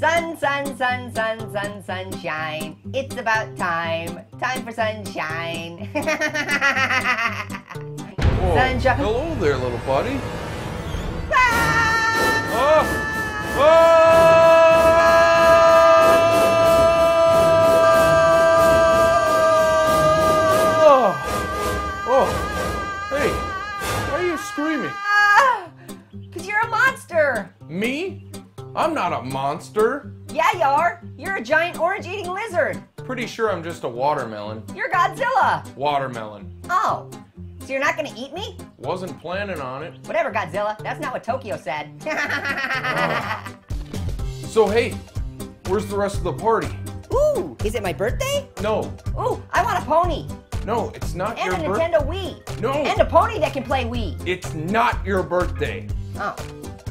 Sun, sun, sun, sun, sun, sunshine. It's about time. Time for sunshine. Whoa. Sunshine. Hello there, little buddy. Ah! Oh! Oh! Oh! Hey, why are you screaming? Because you're a monster. Me? I'm not a monster. Yeah, you are. You're a giant orange-eating lizard. Pretty sure I'm just a watermelon. You're Godzilla. Watermelon. Oh, so you're not gonna eat me? Wasn't planning on it. Whatever, Godzilla. That's not what Tokyo said. So hey, where's the rest of the party? Ooh, is it my birthday? No, Ooh, I want a pony. no, it's not And your a birthday. Nintendo Wii. No. And a pony that can play Wii. It's not your birthday. Oh.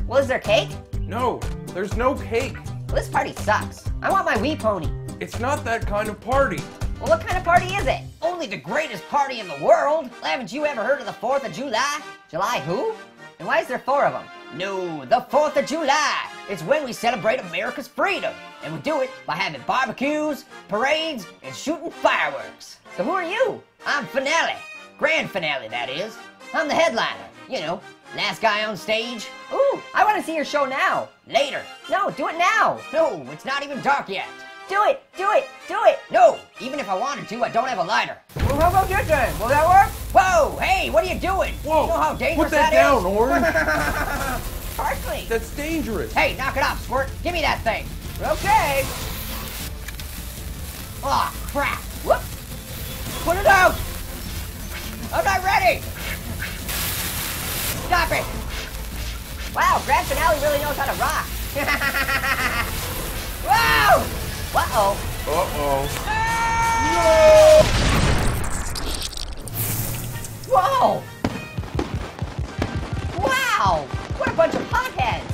Well, is there cake? No, there's no cake. Well, this party sucks. I want my Wii pony. It's not that kind of party. Well, what kind of party is it? Only the greatest party in the world. Well, haven't you ever heard of the 4th of July? July who? And why is there 4 of them? No, the 4th of July. It's when we celebrate America's freedom. And we do it by having barbecues, parades, and shooting fireworks. So who are you? I'm Finale. Grand Finale, that is. I'm the headliner. You know, last guy on stage. Ooh, I want to see your show now. Later. No, do it now. No, it's not even dark yet. Do it, do it, do it. No, even if I wanted to, I don't have a lighter. Well, how about this then? Will that work? Whoa, hey, what are you doing? Whoa, You know how dangerous put that down, is? Orange. Parsley. That's dangerous. Hey, knock it off, Squirt. Give me that thing. Okay. Aw, crap. Whoop. Put it out. I'm not ready. Stop it. Wow, Grand Finale really knows how to rock. Wow. Uh-oh. Uh-oh. Whoa! Wow! What a bunch of potheads!